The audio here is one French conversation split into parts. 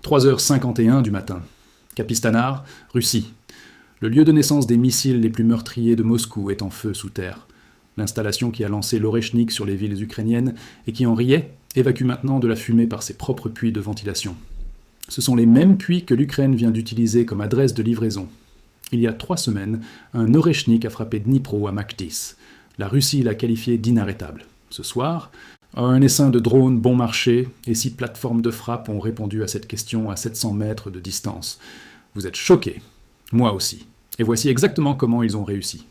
3h51 du matin. Kapistanar, Russie. Le lieu de naissance des missiles les plus meurtriers de Moscou est en feu sous terre. L'installation qui a lancé l'Orechnik sur les villes ukrainiennes et qui en riait évacue maintenant de la fumée par ses propres puits de ventilation. Ce sont les mêmes puits que l'Ukraine vient d'utiliser comme adresse de livraison. Il y a 3 semaines, un Orechnik a frappé Dnipro à Mach 10. La Russie l'a qualifié d'inarrêtable. Ce soir, un essaim de drones bon marché et 6 plateformes de frappe ont répondu à cette question à 700 mètres de distance. Vous êtes choqués. Moi aussi. Et voici exactement comment ils ont réussi.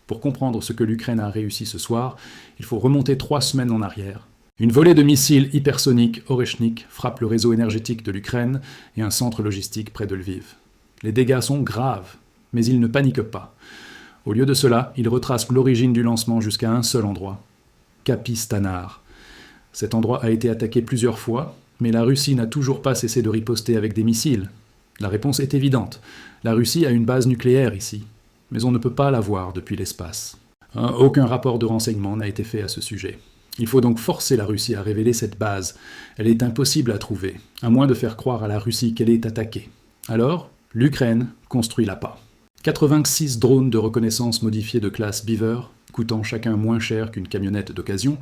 Pour comprendre ce que l'Ukraine a réussi ce soir, il faut remonter 3 semaines en arrière. Une volée de missiles hypersoniques Orechnik frappe le réseau énergétique de l'Ukraine et un centre logistique près de Lviv. Les dégâts sont graves, mais ils ne paniquent pas. Au lieu de cela, ils retracent l'origine du lancement jusqu'à un seul endroit. Kapistanar. Cet endroit a été attaqué plusieurs fois, mais la Russie n'a toujours pas cessé de riposter avec des missiles. La réponse est évidente. La Russie a une base nucléaire ici, mais on ne peut pas la voir depuis l'espace. Aucun rapport de renseignement n'a été fait à ce sujet. Il faut donc forcer la Russie à révéler cette base. Elle est impossible à trouver, à moins de faire croire à la Russie qu'elle est attaquée. Alors, l'Ukraine construit l'appât. 86 drones de reconnaissance modifiés de classe Beaver, coûtant chacun moins cher qu'une camionnette d'occasion,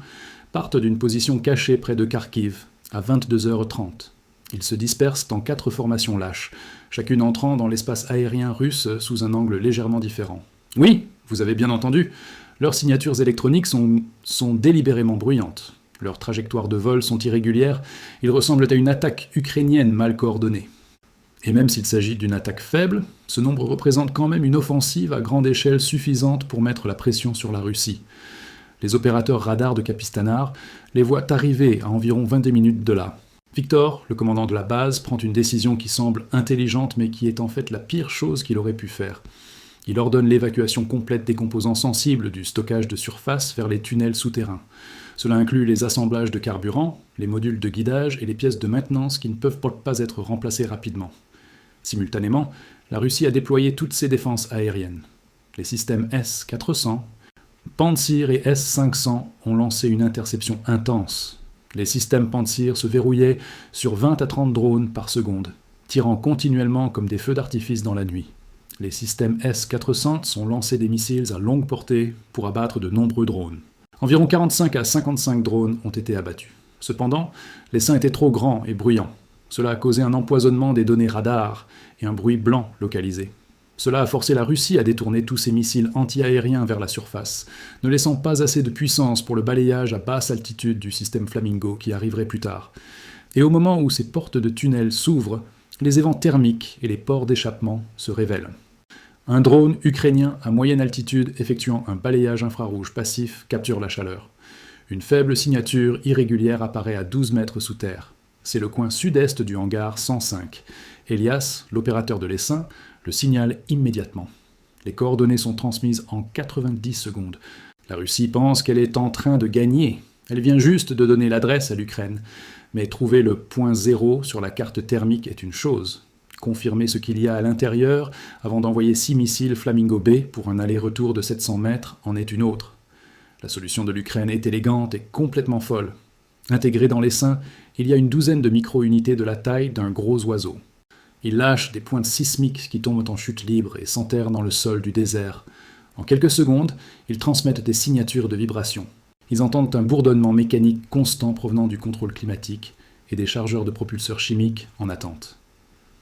partent d'une position cachée près de Kharkiv, à 22h30. Ils se dispersent en 4 formations lâches, chacune entrant dans l'espace aérien russe sous un angle légèrement différent. Oui, vous avez bien entendu, leurs signatures électroniques sont délibérément bruyantes. Leurs trajectoires de vol sont irrégulières, ils ressemblent à une attaque ukrainienne mal coordonnée. Et même s'il s'agit d'une attaque faible, ce nombre représente quand même une offensive à grande échelle suffisante pour mettre la pression sur la Russie. Les opérateurs radars de Kapistanar les voient arriver à environ 22 minutes de là. Victor, le commandant de la base, prend une décision qui semble intelligente mais qui est en fait la pire chose qu'il aurait pu faire. Il ordonne l'évacuation complète des composants sensibles du stockage de surface vers les tunnels souterrains. Cela inclut les assemblages de carburant, les modules de guidage et les pièces de maintenance qui ne peuvent pas être remplacées rapidement. Simultanément, la Russie a déployé toutes ses défenses aériennes. Les systèmes S-400, Pantsir et S-500 ont lancé une interception intense. Les systèmes Pantsir se verrouillaient sur 20 à 30 drones par seconde, tirant continuellement comme des feux d'artifice dans la nuit. Les systèmes S-400 sont lancés des missiles à longue portée pour abattre de nombreux drones. Environ 45 à 55 drones ont été abattus. Cependant, l'essaim était trop grand et bruyant. Cela a causé un empoisonnement des données radars et un bruit blanc localisé. Cela a forcé la Russie à détourner tous ses missiles anti-aériens vers la surface, ne laissant pas assez de puissance pour le balayage à basse altitude du système Flamingo qui arriverait plus tard. Et au moment où ces portes de tunnel s'ouvrent, les évents thermiques et les ports d'échappement se révèlent. Un drone ukrainien à moyenne altitude effectuant un balayage infrarouge passif capture la chaleur. Une faible signature irrégulière apparaît à 12 mètres sous terre. C'est le coin sud-est du hangar 105. Elias, l'opérateur de l'essaim, le signale immédiatement. Les coordonnées sont transmises en 90 secondes. La Russie pense qu'elle est en train de gagner. Elle vient juste de donner l'adresse à l'Ukraine. Mais trouver le point zéro sur la carte thermique est une chose. Confirmer ce qu'il y a à l'intérieur avant d'envoyer 6 missiles Flamingo B pour un aller-retour de 700 mètres en est une autre. La solution de l'Ukraine est élégante et complètement folle. Intégrée dans l'essaim, il y a une douzaine de micro-unités de la taille d'un gros oiseau. Ils lâchent des pointes sismiques qui tombent en chute libre et s'enterrent dans le sol du désert. En quelques secondes, ils transmettent des signatures de vibration. Ils entendent un bourdonnement mécanique constant provenant du contrôle climatique et des chargeurs de propulseurs chimiques en attente.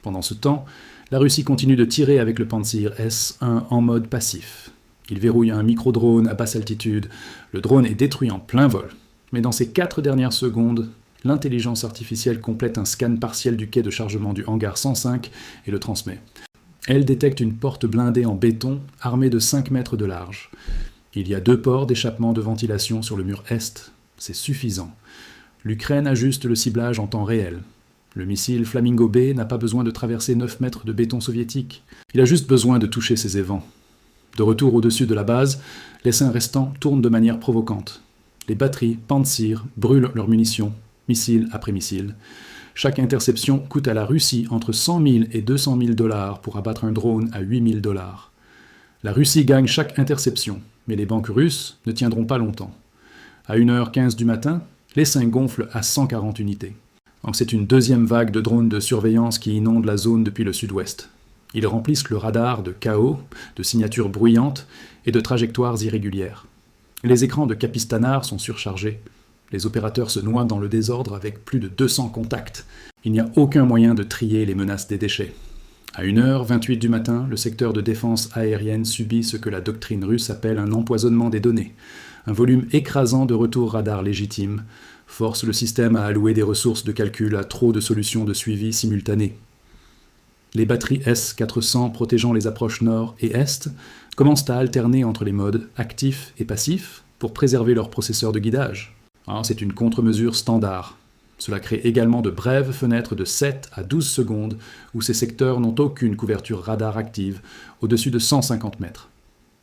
Pendant ce temps, la Russie continue de tirer avec le Pantsir S-1 en mode passif. Il verrouille un micro-drone à basse altitude. Le drone est détruit en plein vol. Mais dans ces 4 dernières secondes, l'intelligence artificielle complète un scan partiel du quai de chargement du hangar 105 et le transmet. Elle détecte une porte blindée en béton armée de 5 mètres de large. Il y a 2 ports d'échappement de ventilation sur le mur est. C'est suffisant. L'Ukraine ajuste le ciblage en temps réel. Le missile Flamingo B n'a pas besoin de traverser 9 mètres de béton soviétique. Il a juste besoin de toucher ses évents. De retour au-dessus de la base, l'essaim restant tourne de manière provocante. Les batteries Pantsir brûlent leurs munitions, missile après missile. Chaque interception coûte à la Russie entre 100 000 et 200 000 $ pour abattre un drone à 8 000 $. La Russie gagne chaque interception, mais les banques russes ne tiendront pas longtemps. À 1h15 du matin, l'essaim gonfle à 140 unités. C'est une deuxième vague de drones de surveillance qui inonde la zone depuis le sud-ouest. Ils remplissent le radar de chaos, de signatures bruyantes et de trajectoires irrégulières. Les écrans de Capistanar sont surchargés. Les opérateurs se noient dans le désordre avec plus de 200 contacts. Il n'y a aucun moyen de trier les menaces des déchets. À 1h28 du matin, le secteur de défense aérienne subit ce que la doctrine russe appelle un empoisonnement des données. Un volume écrasant de retours radars légitimes force le système à allouer des ressources de calcul à trop de solutions de suivi simultanées. Les batteries S-400 protégeant les approches nord et est commencent à alterner entre les modes actif et passif pour préserver leur processeur de guidage. C'est une contre-mesure standard. Cela crée également de brèves fenêtres de 7 à 12 secondes où ces secteurs n'ont aucune couverture radar active, au-dessus de 150 mètres.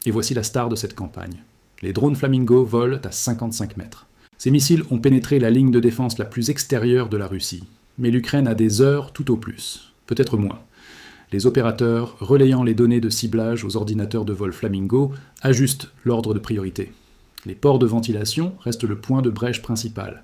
Et voici la star de cette campagne. Les drones Flamingo volent à 55 mètres. Ces missiles ont pénétré la ligne de défense la plus extérieure de la Russie, mais l'Ukraine a des heures tout au plus, peut-être moins. Les opérateurs, relayant les données de ciblage aux ordinateurs de vol Flamingo, ajustent l'ordre de priorité. Les ports de ventilation restent le point de brèche principal.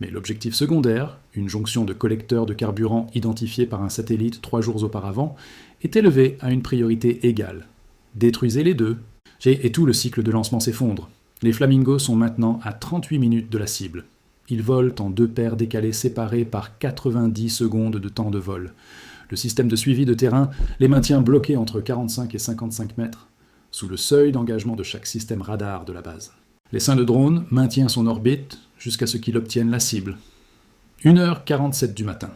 Mais l'objectif secondaire, une jonction de collecteurs de carburant identifiée par un satellite 3 jours auparavant, est élevé à une priorité égale. Détruisez les deux, et tout le cycle de lancement s'effondre. Les Flamingos sont maintenant à 38 minutes de la cible. Ils volent en 2 paires décalées séparées par 90 secondes de temps de vol. Le système de suivi de terrain les maintient bloqués entre 45 et 55 mètres, sous le seuil d'engagement de chaque système radar de la base. L'essaim de drone maintient son orbite jusqu'à ce qu'il obtienne la cible. 1h47 du matin.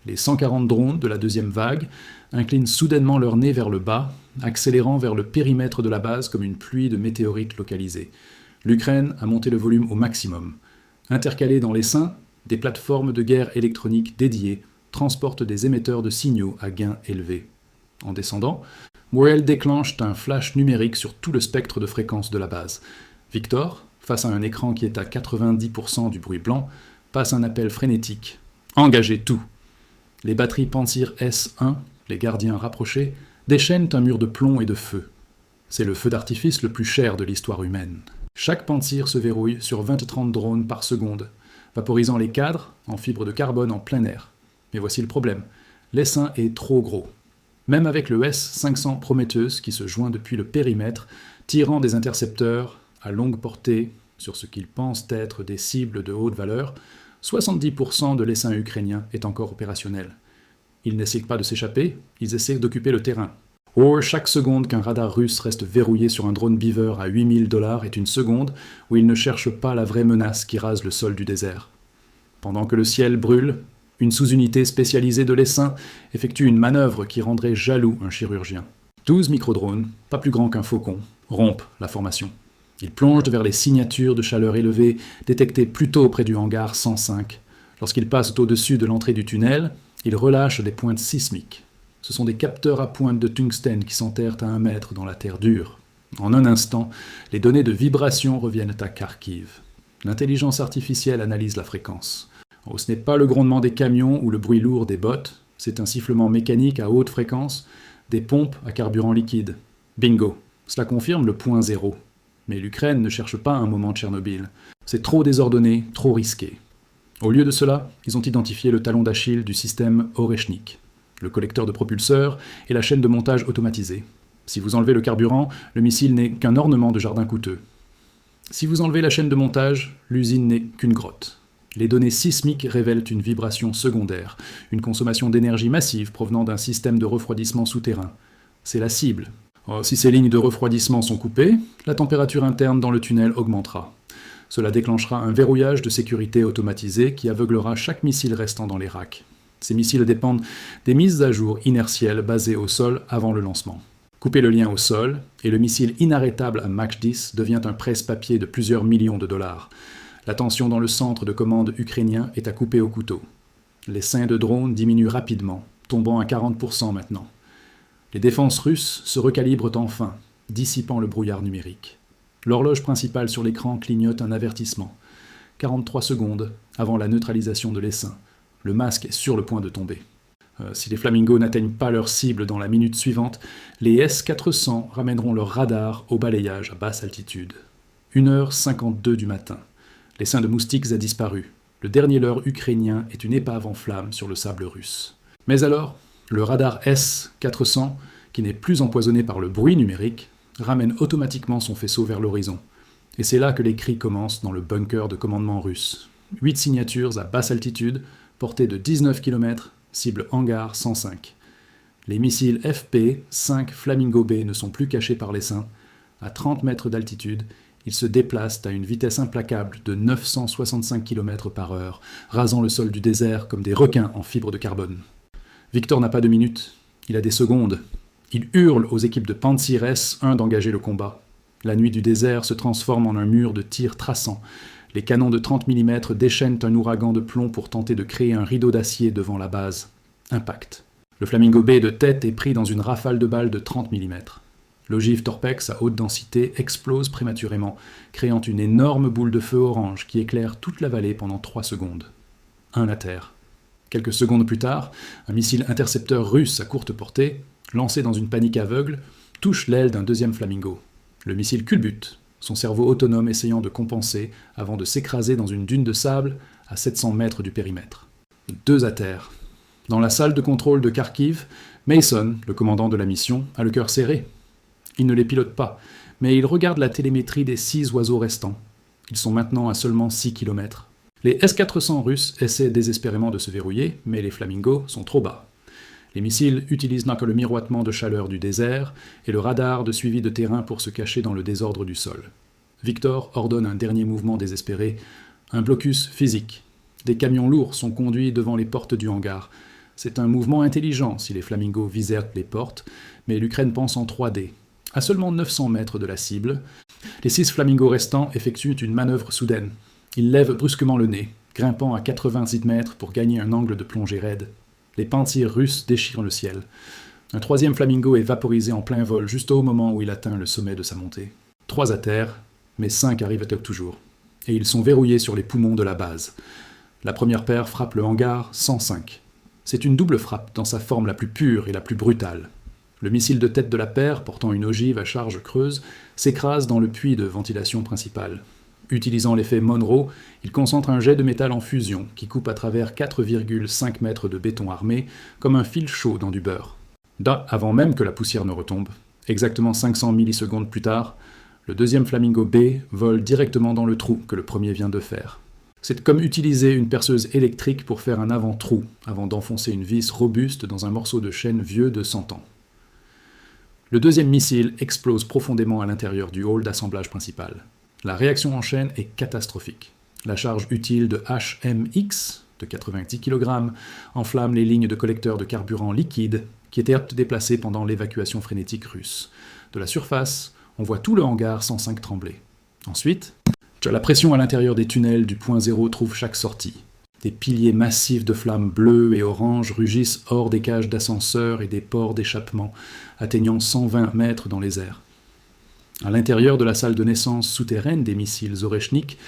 Les 140 drones de la deuxième vague inclinent soudainement leur nez vers le bas, accélérant vers le périmètre de la base comme une pluie de météorites localisées. L'Ukraine a monté le volume au maximum. Intercalées dans l'essaim, des plateformes de guerre électronique dédiées transportent des émetteurs de signaux à gain élevé. En descendant, Morel déclenche un flash numérique sur tout le spectre de fréquences de la base. Victor, face à un écran qui est à 90% du bruit blanc, passe un appel frénétique. Engagez tout. Les batteries Pantsir S1, les gardiens rapprochés, déchaînent un mur de plomb et de feu. C'est le feu d'artifice le plus cher de l'histoire humaine. Chaque Pantsir se verrouille sur 20-30 drones par seconde, vaporisant les cadres en fibre de carbone en plein air. Mais voici le problème. L'essaim est trop gros. Même avec le S-500 Prometheus qui se joint depuis le périmètre, tirant des intercepteurs à longue portée sur ce qu'ils pensent être des cibles de haute valeur, 70% de l'essaim ukrainien est encore opérationnel. Ils n'essayent pas de s'échapper, ils essaient d'occuper le terrain. Chaque seconde qu'un radar russe reste verrouillé sur un drone Beaver à $8000 est une seconde où il ne cherche pas la vraie menace qui rase le sol du désert. Pendant que le ciel brûle, une sous-unité spécialisée de l'essaim effectue une manœuvre qui rendrait jaloux un chirurgien. 12 microdrones, pas plus grands qu'un faucon, rompent la formation. Ils plongent vers les signatures de chaleur élevées détectées plus tôt près du hangar 105. Lorsqu'ils passent au-dessus de l'entrée du tunnel, ils relâchent des pointes sismiques. Ce sont des capteurs à pointe de tungstène qui s'enterrent à 1 mètre dans la terre dure. En un instant, les données de vibration reviennent à Kharkiv. L'intelligence artificielle analyse la fréquence. Ce n'est pas le grondement des camions ou le bruit lourd des bottes, c'est un sifflement mécanique à haute fréquence, des pompes à carburant liquide. Bingo, cela confirme le point zéro. Mais l'Ukraine ne cherche pas un moment de Tchernobyl. C'est trop désordonné, trop risqué. Au lieu de cela, ils ont identifié le talon d'Achille du système Oreshnik, le collecteur de propulseurs et la chaîne de montage automatisée. Si vous enlevez le carburant, le missile n'est qu'un ornement de jardin coûteux. Si vous enlevez la chaîne de montage, l'usine n'est qu'une grotte. Les données sismiques révèlent une vibration secondaire, une consommation d'énergie massive provenant d'un système de refroidissement souterrain. C'est la cible. Si ces lignes de refroidissement sont coupées, la température interne dans le tunnel augmentera. Cela déclenchera un verrouillage de sécurité automatisé qui aveuglera chaque missile restant dans les racks. Ces missiles dépendent des mises à jour inertielles basées au sol avant le lancement. Coupez le lien au sol, et le missile inarrêtable à Mach 10 devient un presse-papier de plusieurs millions de dollars. La tension dans le centre de commande ukrainien est à couper au couteau. Les seins de drones diminuent rapidement, tombant à 40% maintenant. Les défenses russes se recalibrent enfin, dissipant le brouillard numérique. L'horloge principale sur l'écran clignote un avertissement. 43 secondes avant la neutralisation de l'essaim. Le masque est sur le point de tomber. Si les Flamingos n'atteignent pas leur cible dans la minute suivante, les S-400 ramèneront leur radar au balayage à basse altitude. 1h52 du matin. L'essaim de moustiques a disparu. Le dernier leurre ukrainien est une épave en flammes sur le sable russe. Mais alors, le radar S-400, qui n'est plus empoisonné par le bruit numérique, ramène automatiquement son faisceau vers l'horizon. Et c'est là que les cris commencent dans le bunker de commandement russe. 8 signatures à basse altitude, portée de 19 km, cible hangar 105. Les missiles FP-5 Flamingo B ne sont plus cachés par l'essaim. À 30 mètres d'altitude, ils se déplacent à une vitesse implacable de 965 km par heure, rasant le sol du désert comme des requins en fibre de carbone. Victor n'a pas de minutes, il a des secondes. Il hurle aux équipes de Pantsir S-1 d'engager le combat. La nuit du désert se transforme en un mur de tirs traçants. Les canons de 30 mm déchaînent un ouragan de plomb pour tenter de créer un rideau d'acier devant la base. Impact. Le Flamingo B de tête est pris dans une rafale de balles de 30 mm. L'ogive Torpex à haute densité explose prématurément, créant une énorme boule de feu orange qui éclaire toute la vallée pendant 3 secondes. Un à terre. Quelques secondes plus tard, un missile intercepteur russe à courte portée, lancé dans une panique aveugle, touche l'aile d'un deuxième Flamingo. Le missile culbute, son cerveau autonome essayant de compenser avant de s'écraser dans une dune de sable à 700 mètres du périmètre. 2 à terre. Dans la salle de contrôle de Kharkiv, Mason, le commandant de la mission, a le cœur serré. Il ne les pilote pas, mais il regarde la télémétrie des 6 oiseaux restants. Ils sont maintenant à seulement 6 km. Les S-400 russes essaient désespérément de se verrouiller, mais les Flamingos sont trop bas. Les missiles utilisent que le miroitement de chaleur du désert et le radar de suivi de terrain pour se cacher dans le désordre du sol. Victor ordonne un dernier mouvement désespéré, un blocus physique. Des camions lourds sont conduits devant les portes du hangar. C'est un mouvement intelligent si les Flamingos visertent les portes, mais l'Ukraine pense en 3D. À seulement 900 mètres de la cible, les 6 Flamingos restants effectuent une manœuvre soudaine. Ils lèvent brusquement le nez, grimpant à 86 mètres pour gagner un angle de plongée raide. Les Pantsir russes déchirent le ciel. Un 3e Flamingo est vaporisé en plein vol juste au moment où il atteint le sommet de sa montée. 3 à terre, mais 5 arrivent toujours. Et ils sont verrouillés sur les poumons de la base. La première paire frappe le hangar 105. C'est une double frappe dans sa forme la plus pure et la plus brutale. Le missile de tête de la paire, portant une ogive à charge creuse, s'écrase dans le puits de ventilation principal. Utilisant l'effet Monroe, il concentre un jet de métal en fusion qui coupe à travers 4,5 mètres de béton armé comme un fil chaud dans du beurre. Avant même que la poussière ne retombe, exactement 500 millisecondes plus tard, le deuxième Flamingo B vole directement dans le trou que le premier vient de faire. C'est comme utiliser une perceuse électrique pour faire un avant-trou, avant d'enfoncer une vis robuste dans un morceau de chêne vieux de 100 ans. Le deuxième missile explose profondément à l'intérieur du hall d'assemblage principal. La réaction en chaîne est catastrophique. La charge utile de HMX, de 90 kg, enflamme les lignes de collecteurs de carburant liquide qui étaient déplacées pendant l'évacuation frénétique russe. De la surface, on voit tout le hangar 105 trembler. Ensuite, la pression à l'intérieur des tunnels du point zéro trouve chaque sortie. Des piliers massifs de flammes bleues et oranges rugissent hors des cages d'ascenseurs et des ports d'échappement, atteignant 120 mètres dans les airs. À l'intérieur de la salle de naissance souterraine des missiles Oreshnik,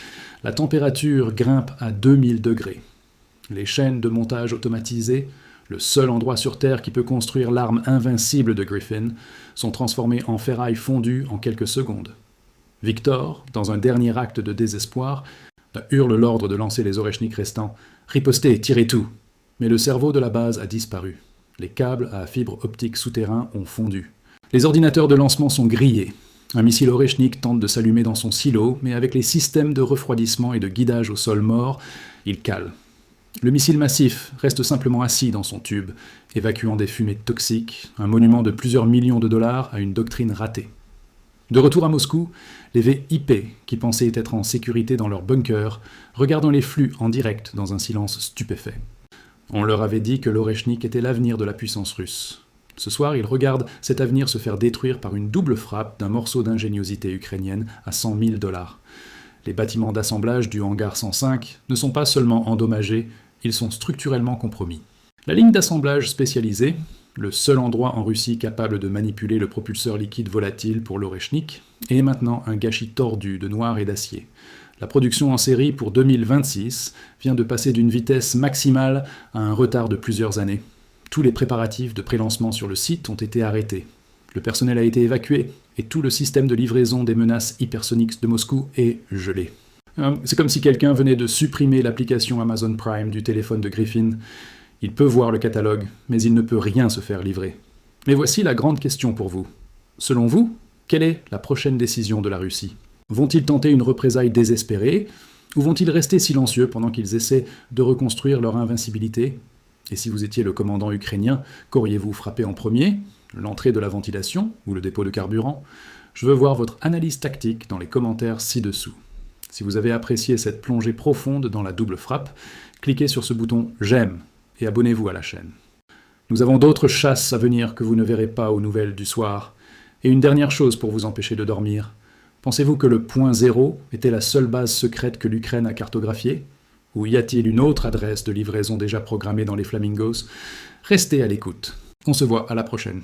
la température grimpe à 2000 degrés. Les chaînes de montage automatisées, le seul endroit sur Terre qui peut construire l'arme invincible de Griffin, sont transformées en ferraille fondue en quelques secondes. Victor, dans un dernier acte de désespoir, hurle l'ordre de lancer les Oreshnik restants. « Ripostez, tirez tout !» Mais le cerveau de la base a disparu. Les câbles à fibre optique souterrains ont fondu. Les ordinateurs de lancement sont grillés. Un missile Oreshnik tente de s'allumer dans son silo, mais avec les systèmes de refroidissement et de guidage au sol mort, il cale. Le missile massif reste simplement assis dans son tube, évacuant des fumées toxiques, un monument de plusieurs millions de dollars à une doctrine ratée. De retour à Moscou, les VIP, qui pensaient être en sécurité dans leur bunker, regardent les flux en direct dans un silence stupéfait. On leur avait dit que l'Oreshnik était l'avenir de la puissance russe. Ce soir, ils regardent cet avenir se faire détruire par une double frappe d'un morceau d'ingéniosité ukrainienne à 100 000 $. Les bâtiments d'assemblage du hangar 105 ne sont pas seulement endommagés, ils sont structurellement compromis. La ligne d'assemblage spécialisée, le seul endroit en Russie capable de manipuler le propulseur liquide volatile pour l'Oreshnik, est maintenant un gâchis tordu de noir et d'acier. La production en série pour 2026 vient de passer d'une vitesse maximale à un retard de plusieurs années. Tous les préparatifs de prélancement sur le site ont été arrêtés. Le personnel a été évacué et tout le système de livraison des menaces hypersoniques de Moscou est gelé. C'est comme si quelqu'un venait de supprimer l'application Amazon Prime du téléphone de Griffin. Il peut voir le catalogue, mais il ne peut rien se faire livrer. Mais voici la grande question pour vous. Selon vous, quelle est la prochaine décision de la Russie ? Vont-ils tenter une représaille désespérée, ou vont-ils rester silencieux pendant qu'ils essaient de reconstruire leur invincibilité ? Et si vous étiez le commandant ukrainien, qu'auriez-vous frappé en premier ? L'entrée de la ventilation ou le dépôt de carburant ? Je veux voir votre analyse tactique dans les commentaires ci-dessous. Si vous avez apprécié cette plongée profonde dans la double frappe, cliquez sur ce bouton « J'aime » et abonnez-vous à la chaîne. Nous avons d'autres chasses à venir que vous ne verrez pas aux nouvelles du soir. Et une dernière chose pour vous empêcher de dormir. Pensez-vous que le point 0 était la seule base secrète que l'Ukraine a cartographiée ? Ou y a-t-il une autre adresse de livraison déjà programmée dans les Flamingos ? Restez à l'écoute. On se voit à la prochaine.